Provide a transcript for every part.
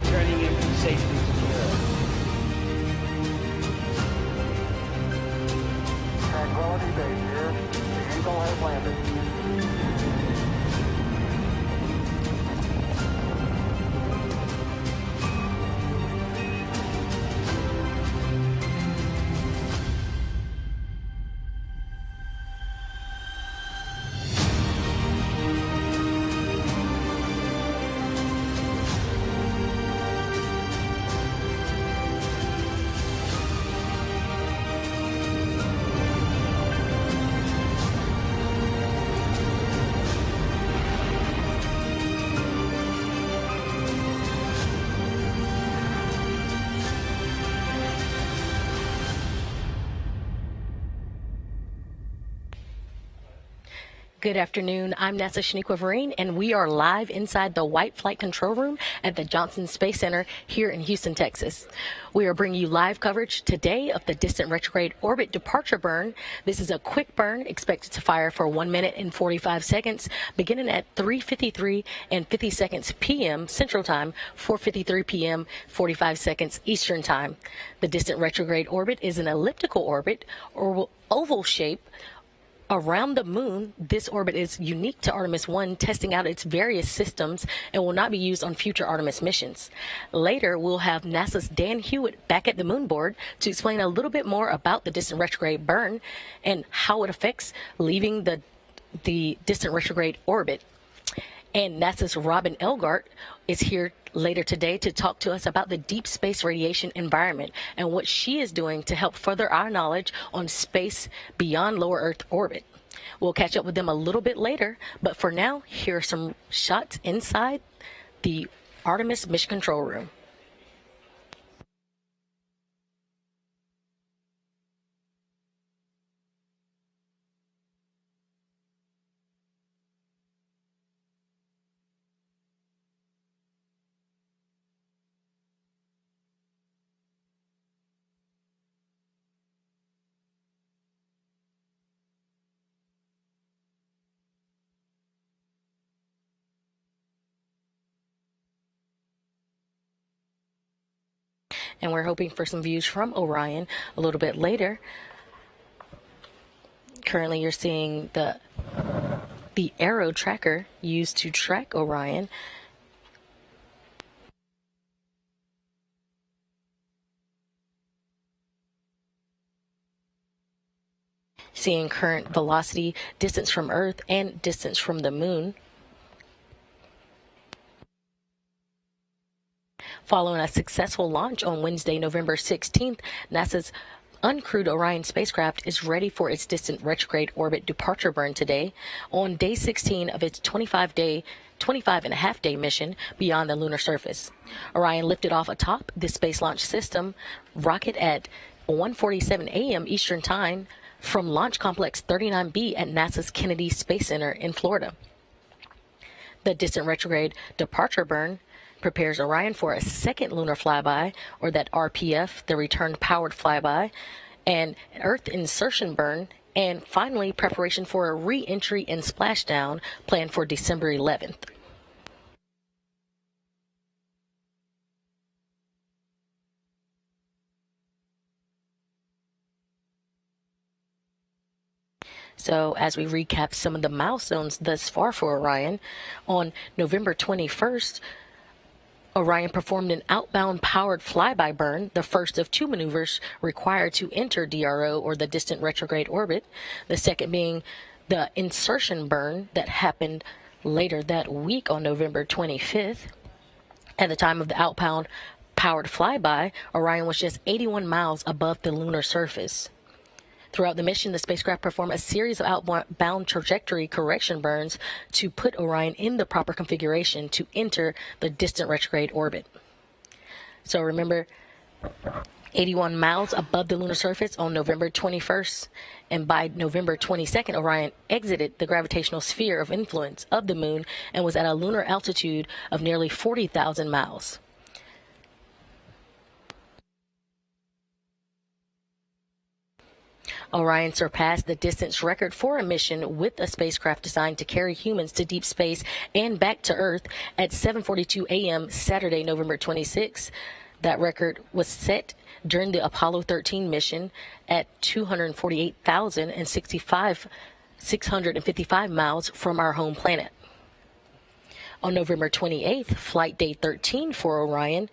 Turning in safely to the Earth. Tranquility Base here. The Eagle has landed. Good afternoon. I'm NASA Shaniqua Vereen, and we are live inside the White Flight Control Room at the Johnson Space Center here in Houston, Texas. We are bringing you live coverage today of the distant retrograde orbit departure burn. This is a quick burn expected to fire for 1 minute and 45 seconds, beginning at 3:53 and 50 seconds p.m. Central Time, 4:53 p.m. 45 seconds Eastern Time. The distant retrograde orbit is an elliptical orbit or oval shape around the moon. This orbit is unique to Artemis I, testing out its various systems, and will not be used on future Artemis missions. Later, we'll have NASA's Dan Hewitt back at the moon board to explain a little bit more about the distant retrograde burn and how it affects leaving the distant retrograde orbit. And NASA's Robin Elgart is here later today to talk to us about the deep space radiation environment and what she is doing to help further our knowledge on space beyond lower Earth orbit. We'll catch up with them a little bit later, but for now, here are some shots inside the Artemis Mission Control Room. And we're hoping for some views from Orion a little bit later. Currently, you're seeing the arrow tracker used to track Orion. Seeing current velocity, distance from Earth, and distance from the moon. Following a successful launch on Wednesday, November 16th, NASA's uncrewed Orion spacecraft is ready for its distant retrograde orbit departure burn today on day 16 of its 25 and a half day mission beyond the lunar surface. Orion lifted off atop the Space Launch System rocket at 1:47 a.m. Eastern Time from Launch Complex 39B at NASA's Kennedy Space Center in Florida. The distant retrograde departure burn prepares Orion for a second lunar flyby, or that RPF, the return powered flyby, and Earth insertion burn, and finally preparation for a re-entry and splashdown planned for December 11th. So as we recap some of the milestones thus far for Orion, on November 21st, Orion performed an outbound powered flyby burn, the first of two maneuvers required to enter DRO, or the distant retrograde orbit, the second being the insertion burn that happened later that week on November 25th. At the time of the outbound powered flyby, Orion was just 81 miles above the lunar surface. Throughout the mission, the spacecraft performed a series of outbound trajectory correction burns to put Orion in the proper configuration to enter the distant retrograde orbit. So remember, 81 miles above the lunar surface on November 21st, and by November 22nd, Orion exited the gravitational sphere of influence of the moon and was at a lunar altitude of nearly 40,000 miles. Orion surpassed the distance record for a mission with a spacecraft designed to carry humans to deep space and back to Earth at 7:42 a.m. Saturday, November 26. That record was set during the Apollo 13 mission at 655 miles from our home planet. On November 28th, flight day 13 for Orion,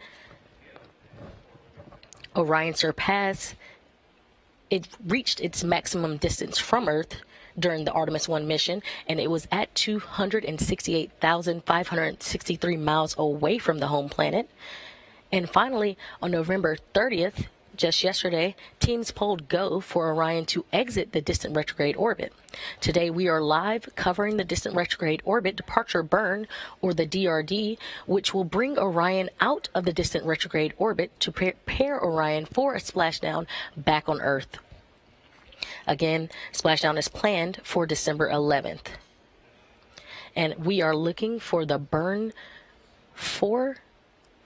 it reached its maximum distance from Earth during the Artemis I mission, and it was at 268,563 miles away from the home planet. And finally, on November 30th, just yesterday, teams polled go for Orion to exit the distant retrograde orbit. Today, we are live covering the distant retrograde orbit departure burn, or the DRD, which will bring Orion out of the distant retrograde orbit to prepare Orion for a splashdown back on Earth. Again, splashdown is planned for December 11th. And we are looking for the burn for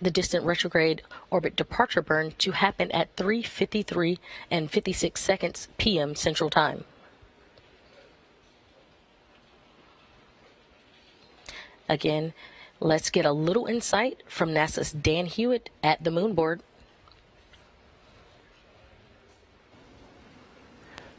the distant retrograde orbit departure burn to happen at 3:53 and 56 seconds p.m. Central Time. Again, let's get a little insight from NASA's Dan Hewitt at the moon board.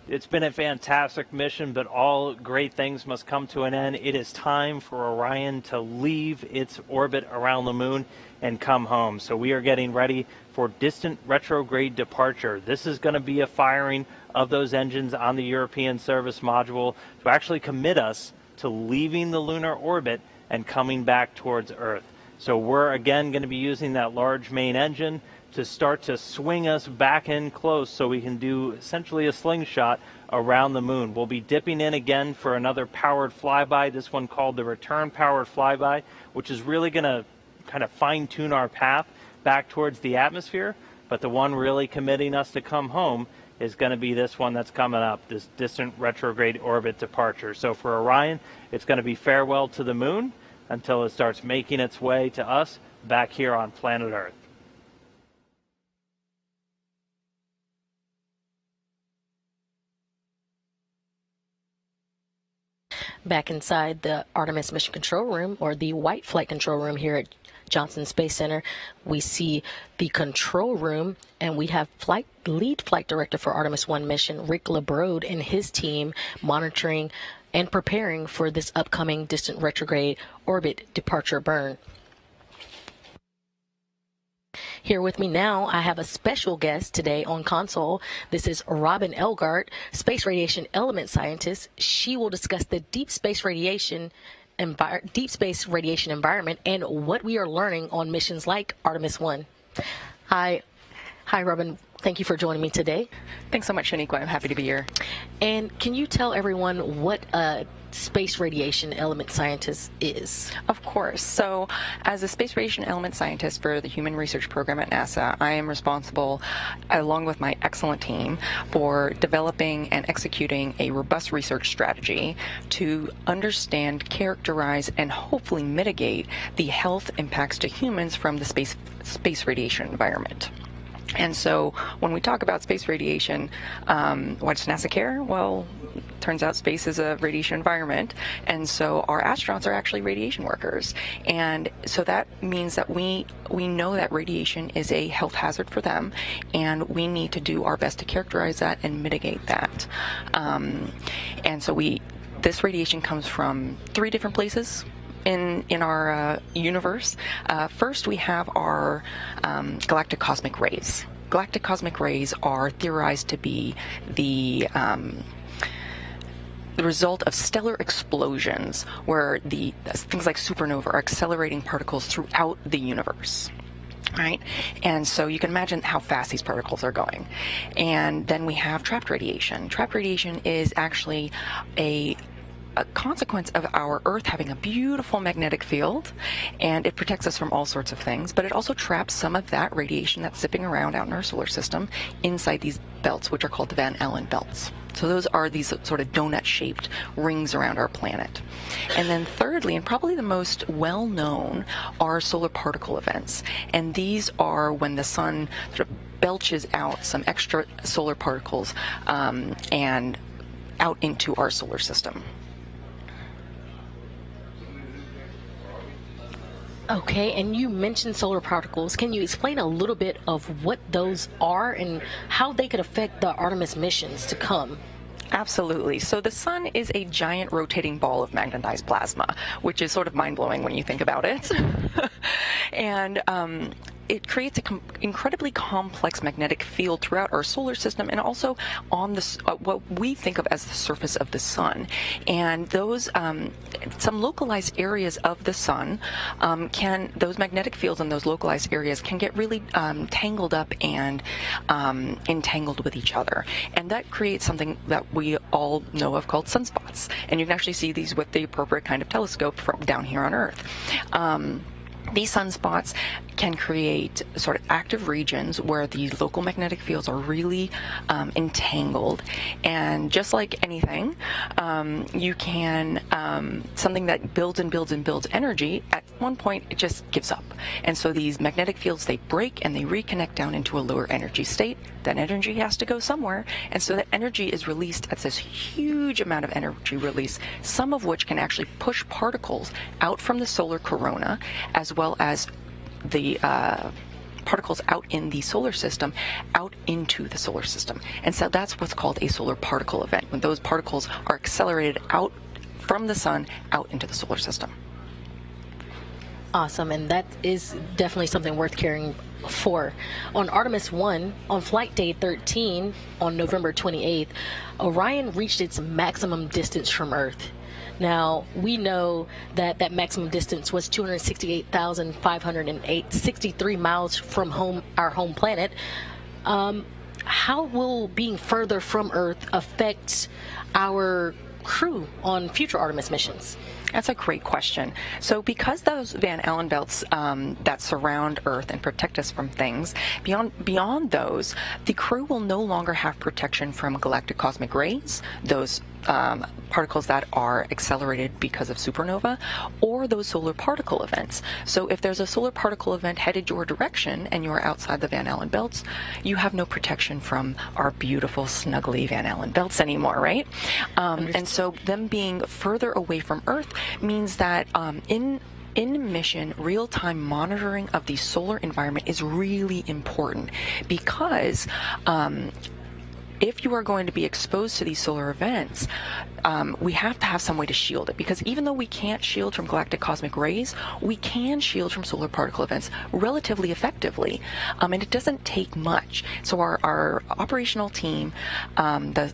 It's been a fantastic mission, but all great things must come to an end. It is time for Orion to leave its orbit around the moon and come home. So we are getting ready for distant retrograde departure. This is going to be a firing of those engines on the European service module to actually commit us to leaving the lunar orbit and coming back towards Earth. So we're again going to be using that large main engine to start to swing us back in close so we can do essentially a slingshot around the moon. We'll be dipping in again for another powered flyby, this one called the return powered flyby, which is really going to kind of fine-tune our path back towards the atmosphere. But the one really committing us to come home is going to be this one that's coming up, this distant retrograde orbit departure. So for Orion, it's going to be farewell to the moon until it starts making its way to us back here on planet Earth. Back inside the Artemis Mission Control Room, or the White Flight Control Room here at Johnson Space Center, we see the control room, and we have lead flight director for Artemis I mission, Rick LeBrode, and his team monitoring and preparing for this upcoming distant retrograde orbit departure burn. Here with me now, I have a special guest today on console. This is Robin Elgart, space radiation element scientist. She will discuss the deep space radiation environment and what we are learning on missions like Artemis I. Hi, Robin. Thank you for joining me today. Thanks so much, Shaniqua. I'm happy to be here. And can you tell everyone what a space radiation element scientist is? Of course. So, as a space radiation element scientist for the Human Research Program at NASA, I am responsible, along with my excellent team, for developing and executing a robust research strategy to understand, characterize, and hopefully mitigate the health impacts to humans from the space radiation environment. And so when we talk about space radiation, why does NASA care? Well, turns out space is a radiation environment, and so our astronauts are actually radiation workers. And so that means that we know that radiation is a health hazard for them, and we need to do our best to characterize that and mitigate that. And so this radiation comes from 3 different places. in our universe, first we have our galactic cosmic rays. Galactic cosmic rays are theorized to be the result of stellar explosions, where the things like supernova are accelerating particles throughout the universe. Right? And so you can imagine how fast these particles are going. And then we have trapped radiation. Trapped radiation is actually a consequence of our Earth having a beautiful magnetic field, and it protects us from all sorts of things, but it also traps some of that radiation that's zipping around out in our solar system inside these belts, which are called the Van Allen belts. So those are these sort of donut-shaped rings around our planet. And then thirdly, and probably the most well-known, are solar particle events. And these are when the sun sort of belches out some extra solar particles and out into our solar system. Okay, and you mentioned solar particles. Can you explain a little bit of what those are and how they could affect the Artemis missions to come? Absolutely. So the sun is a giant rotating ball of magnetized plasma, which is sort of mind-blowing when you think about it. And it creates an incredibly complex magnetic field throughout our solar system, and also on the what we think of as the surface of the sun. And those some localized areas of the sun those magnetic fields in those localized areas can get really tangled up and entangled with each other, and that creates something that we all know of called sunspots. And you can actually see these with the appropriate kind of telescope from down here on Earth. These sunspots can create sort of active regions where the local magnetic fields are really entangled. And just like anything, you can, something that builds and builds and builds energy, at one point it just gives up. And so these magnetic fields, they break and they reconnect down into a lower energy state. That energy has to go somewhere. And so that energy is released as this huge amount of energy release, some of which can actually push particles out from the solar corona, as well as the particles out in the solar system out into the solar system. And so that's what's called a solar particle event, when those particles are accelerated out from the sun out into the solar system. Awesome, and that is definitely something worth caring for. On Artemis I, on flight day 13, on November 28th, Orion reached its maximum distance from Earth. Now, we know that that maximum distance was 268,563 miles from our home planet. How will being further from Earth affect our crew on future Artemis missions? That's a great question. So because those Van Allen belts that surround Earth and protect us from things, beyond those, the crew will no longer have protection from galactic cosmic rays, those particles that are accelerated because of supernova, or those solar particle events. So if there's a solar particle event headed your direction and you're outside the Van Allen belts, you have no protection from our beautiful, snuggly Van Allen belts anymore, right? And so them being further away from Earth means that in mission, real-time monitoring of the solar environment is really important, because if you are going to be exposed to these solar events, we have to have some way to shield it, because even though we can't shield from galactic cosmic rays, we can shield from solar particle events relatively effectively, and it doesn't take much. So our operational team, the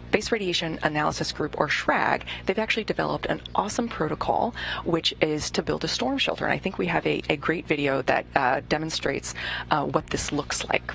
Space Radiation Analysis Group, or SRAG, they've actually developed an awesome protocol, which is to build a storm shelter. And I think we have a great video that demonstrates what this looks like.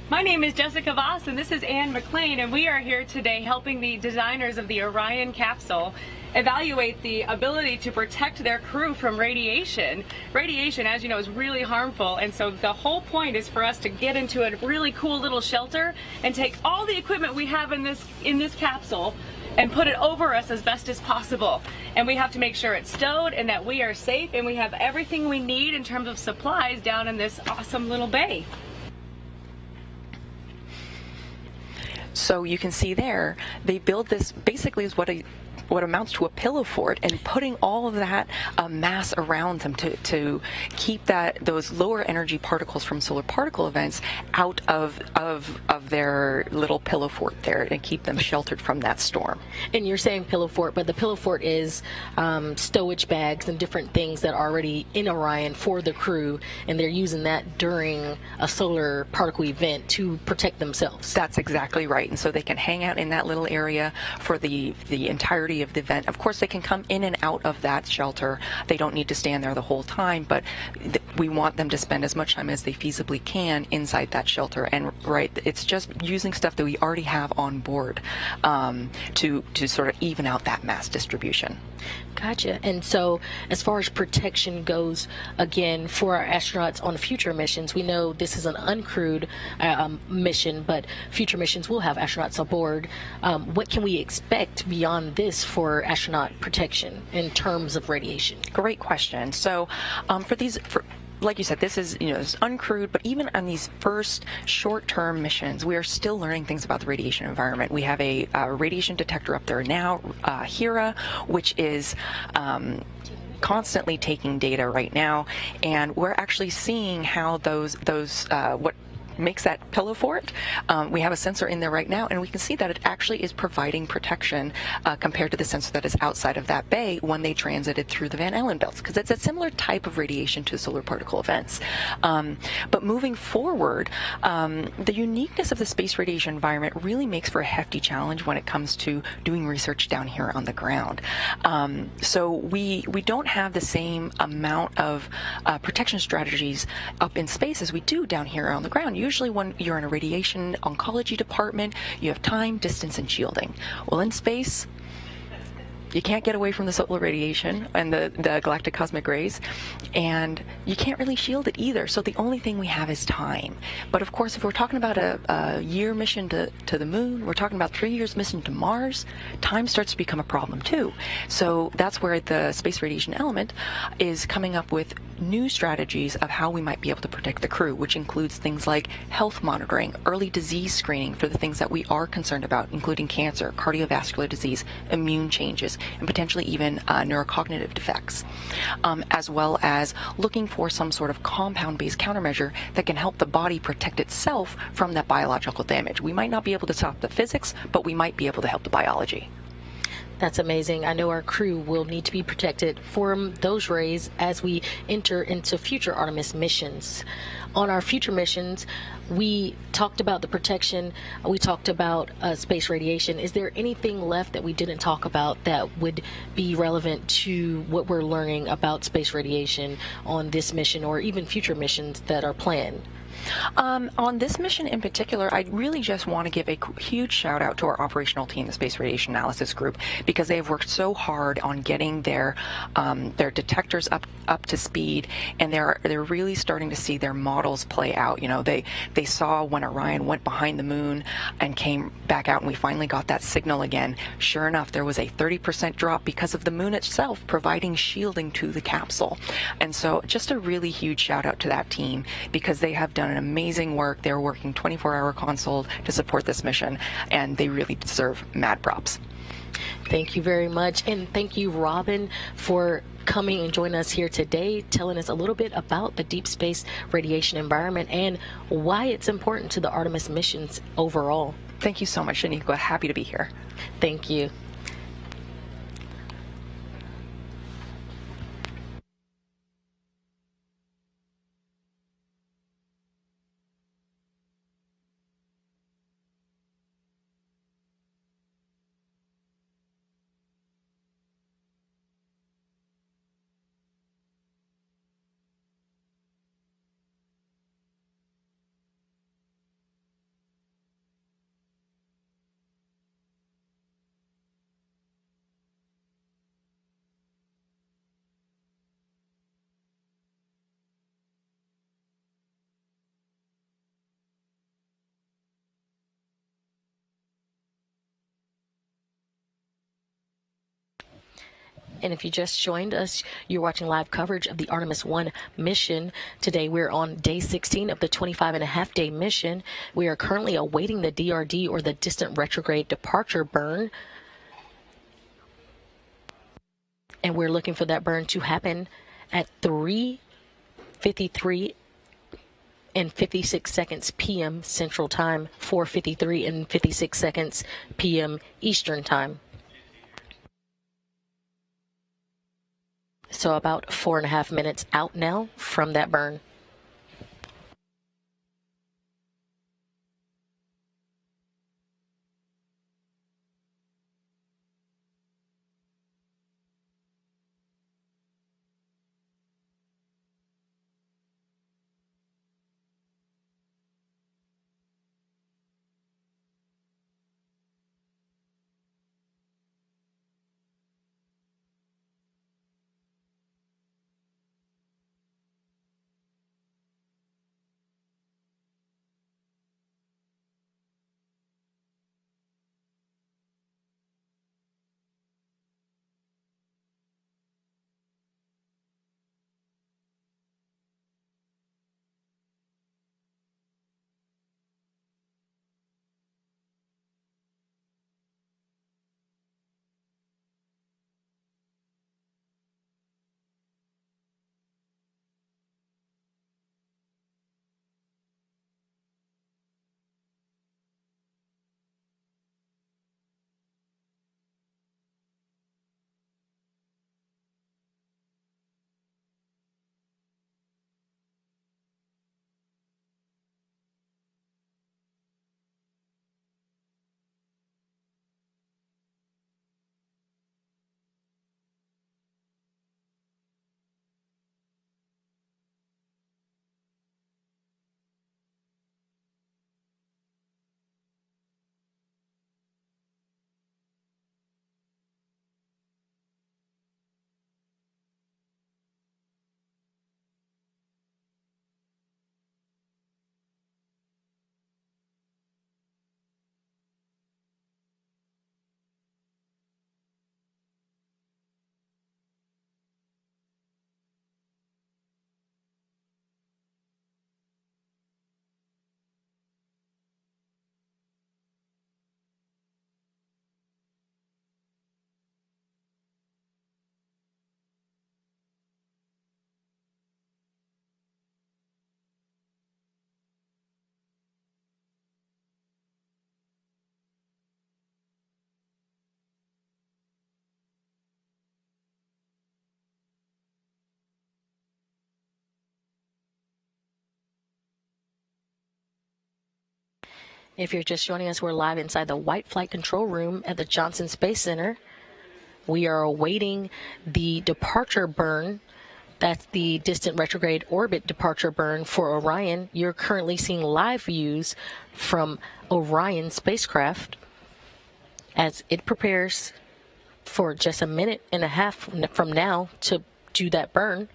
My name is Jessica Voss, and this is Anne McLean, and we are here today helping the designers of the Orion capsule evaluate the ability to protect their crew from radiation. Radiation, as you know, is really harmful, and so the whole point is for us to get into a really cool little shelter and take all the equipment we have in this capsule and put it over us as best as possible. And we have to make sure it's stowed and that we are safe and we have everything we need in terms of supplies down in this awesome little bay. So you can see there, they build this, basically is what a what amounts to a pillow fort and putting all of that mass around them to keep those lower energy particles from solar particle events out of their little pillow fort there and keep them sheltered from that storm. And you're saying pillow fort, but the pillow fort is stowage bags and different things that are already in Orion for the crew, and they're using that during a solar particle event to protect themselves. That's exactly right. And so they can hang out in that little area for the entirety of the event. Of course, they can come in and out of that shelter. They don't need to stand there the whole time, but we want them to spend as much time as they feasibly can inside that shelter. And it's just using stuff that we already have on board to sort of even out that mass distribution. Gotcha. And so as far as protection goes, again, for our astronauts on future missions, we know this is an uncrewed mission, but future missions will have astronauts aboard. What can we expect beyond this for astronaut protection in terms of radiation? Great question. So like you said, this is it's uncrewed, but even on these first short-term missions, we are still learning things about the radiation environment. We have a radiation detector up there now, HERA, which is constantly taking data right now, and we're actually seeing how those what makes that pillow fort. We have a sensor in there right now, and we can see that it actually is providing protection compared to the sensor that is outside of that bay when they transited through the Van Allen belts, because it's a similar type of radiation to solar particle events. But moving forward, the uniqueness of the space radiation environment really makes for a hefty challenge when it comes to doing research down here on the ground. So we don't have the same amount of protection strategies up in space as we do down here on the ground. Usually when you're in a radiation oncology department, you have time, distance, and shielding. Well, in space, you can't get away from the solar radiation and the galactic cosmic rays, and you can't really shield it either. So the only thing we have is time. But of course, if we're talking about a year mission to the moon, we're talking about 3 years mission to Mars, time starts to become a problem too. So that's where the space radiation element is coming up with new strategies of how we might be able to protect the crew, which includes things like health monitoring, early disease screening for the things that we are concerned about, including cancer, cardiovascular disease, immune changes, and potentially even neurocognitive defects, as well as looking for some sort of compound-based countermeasure that can help the body protect itself from that biological damage. We might not be able to stop the physics, but we might be able to help the biology. That's amazing. I know our crew will need to be protected from those rays as we enter into future Artemis missions. On our future missions, we talked about the protection, we talked about space radiation. Is there anything left that we didn't talk about that would be relevant to what we're learning about space radiation on this mission or even future missions that are planned? On this mission in particular, I really just want to give a huge shout out to our operational team, the Space Radiation Analysis Group, because they have worked so hard on getting their detectors up to speed, and they're really starting to see their models play out. They saw when Orion went behind the moon and came back out, and we finally got that signal again. Sure enough, there was a 30% drop because of the moon itself providing shielding to the capsule. And so just a really huge shout out to that team, because they have done an amazing work. They're working 24-hour console to support this mission, and they really deserve mad props. Thank you very much, and thank you, Robin, for coming and joining us here today, telling us a little bit about the deep space radiation environment and why it's important to the Artemis missions overall. Thank you so much, Shaniqua. Happy to be here. Thank you. And if you just joined us, you're watching live coverage of the Artemis I mission. Today we're on day 16 of the 25-and-a-half-day mission. We are currently awaiting the DRD, or the distant retrograde departure burn. And we're looking for that burn to happen at 3:53 and 56 seconds p.m. Central Time, 4:53 and 56 seconds p.m. Eastern Time. So about 4.5 minutes out now from that burn. If you're just joining us, we're live inside the White Flight Control Room at the Johnson Space Center. We are awaiting the departure burn. That's the distant retrograde orbit departure burn for Orion. You're currently seeing live views from Orion spacecraft as it prepares for just a minute and a half from now to do that burn.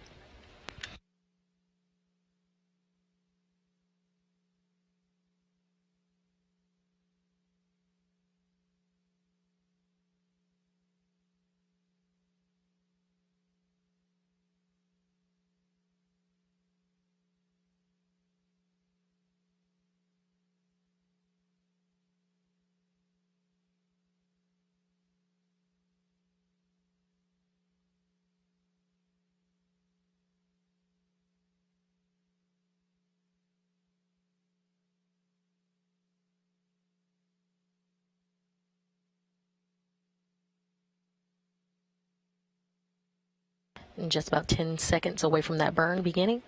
And just about 10 seconds away from that burn beginning.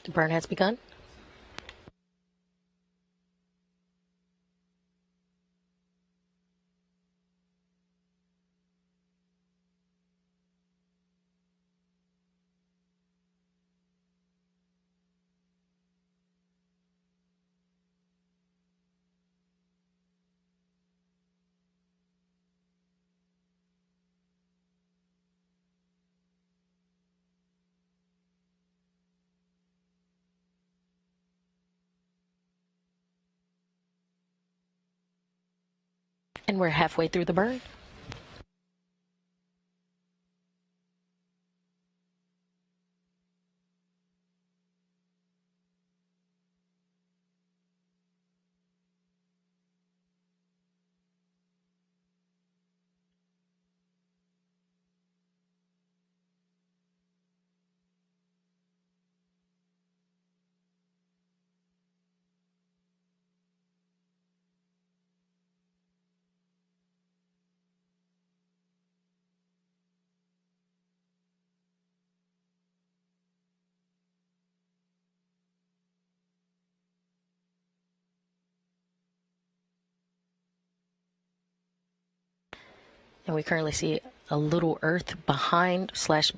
The burn has begun. And we're halfway through the burn. And we currently see a little Earth behind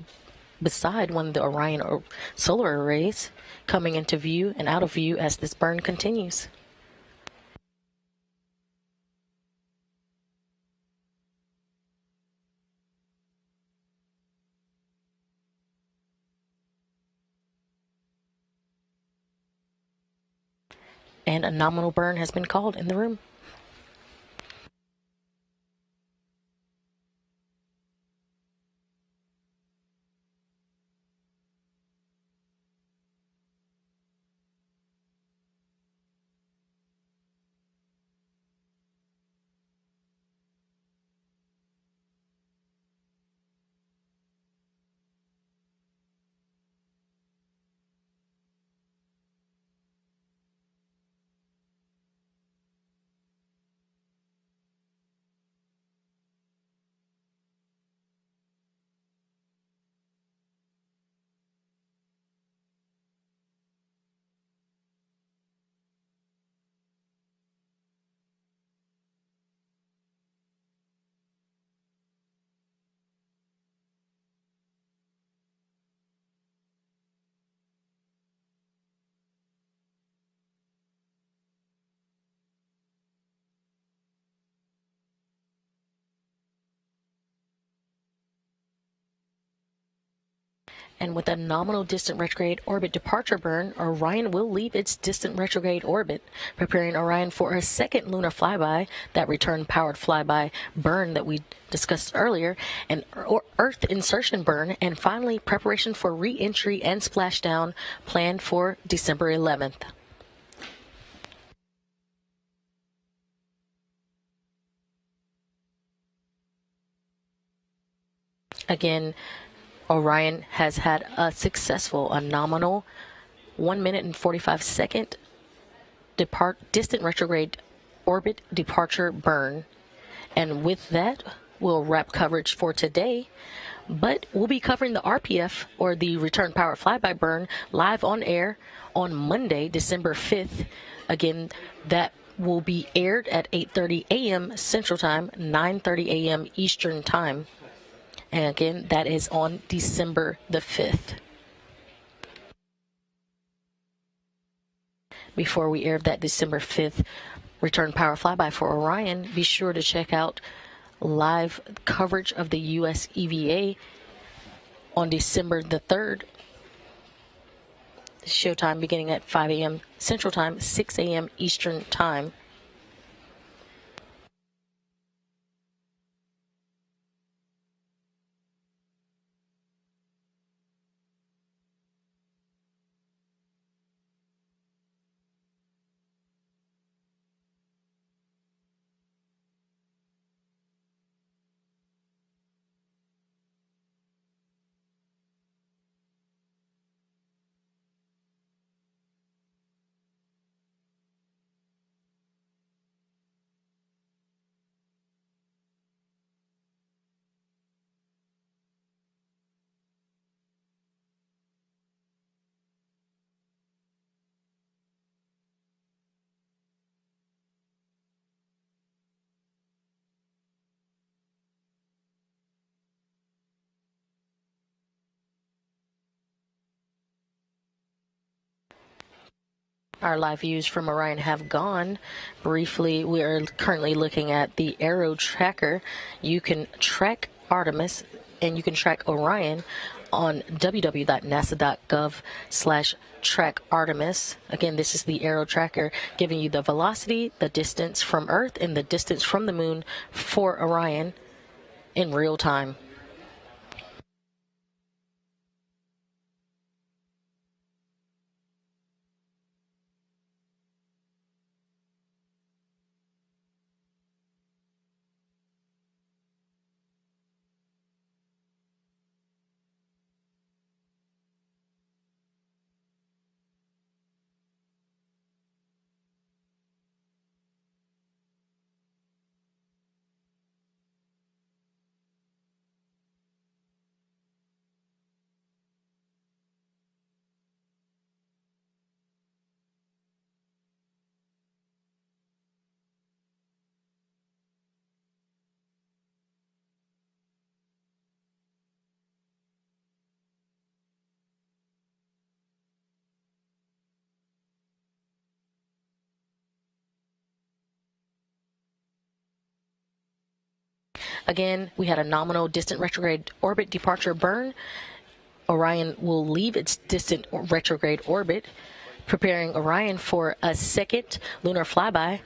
/ beside one of the Orion solar arrays coming into view and out of view as this burn continues. And a nominal burn has been called in the room. And with a nominal distant retrograde orbit departure burn, Orion will leave its distant retrograde orbit, preparing Orion for a second lunar flyby, that return-powered flyby burn that we discussed earlier, an Earth insertion burn, and finally preparation for re-entry and splashdown planned for December 11th. Again, Orion has had a nominal 1 minute and 45 second distant retrograde orbit departure burn. And with that, we'll wrap coverage for today. But we'll be covering the RPF, or the return power flyby burn, live on air on Monday, December 5th. Again, that will be aired at 8:30 a.m. Central Time, 9:30 a.m. Eastern Time. And again, that is on December the 5th. Before we air that December 5th return power flyby for Orion, be sure to check out live coverage of the U.S. EVA on December the 3rd. Showtime beginning at 5 a.m. Central Time, 6 a.m. Eastern Time. Our live views from Orion have gone. Briefly, we are currently looking at the Aero tracker. You can track Artemis and you can track Orion on www.nasa.gov/track Artemis. Again, this is the aero tracker giving you the velocity, the distance from Earth, and the distance from the moon for Orion in real time. Again, we had a nominal distant retrograde orbit departure burn. Orion will leave its distant retrograde orbit, preparing Orion for a second lunar flyby,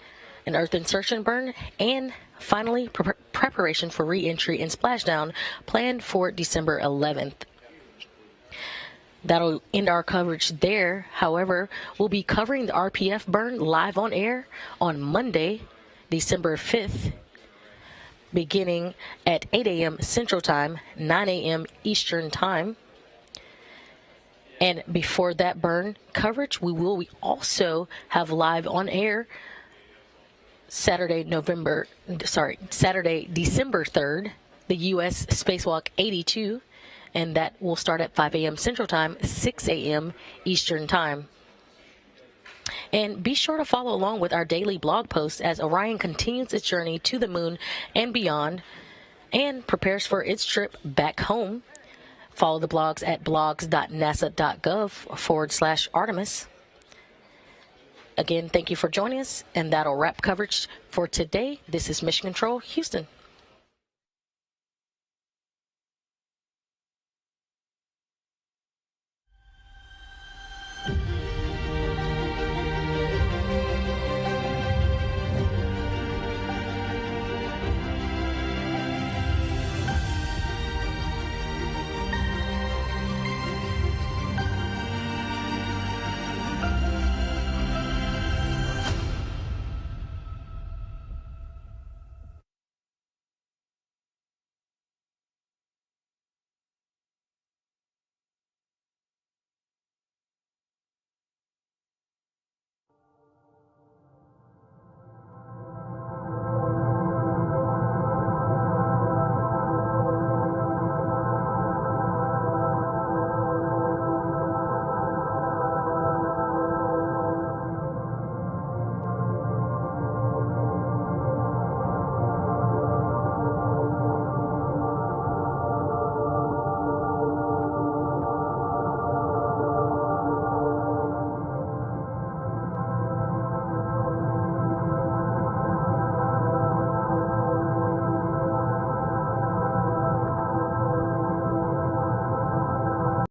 an Earth insertion burn, and finally preparation for re-entry and splashdown planned for December 11th. That'll end our coverage there. However, we'll be covering the RPF burn live on air on Monday, December 5th, beginning at 8 a.m. Central Time, 9 a.m. Eastern Time. And before that burn coverage, we also have live on air Saturday, December 3rd, the U.S. Spacewalk 82, and that will start at 5 a.m. Central Time, 6 a.m. Eastern Time. And be sure to follow along with our daily blog posts as Orion continues its journey to the moon and beyond and prepares for its trip back home. Follow the blogs at blogs.nasa.gov/Artemis. Again, thank you for joining us, and that'll wrap coverage for today. This is Mission Control, Houston.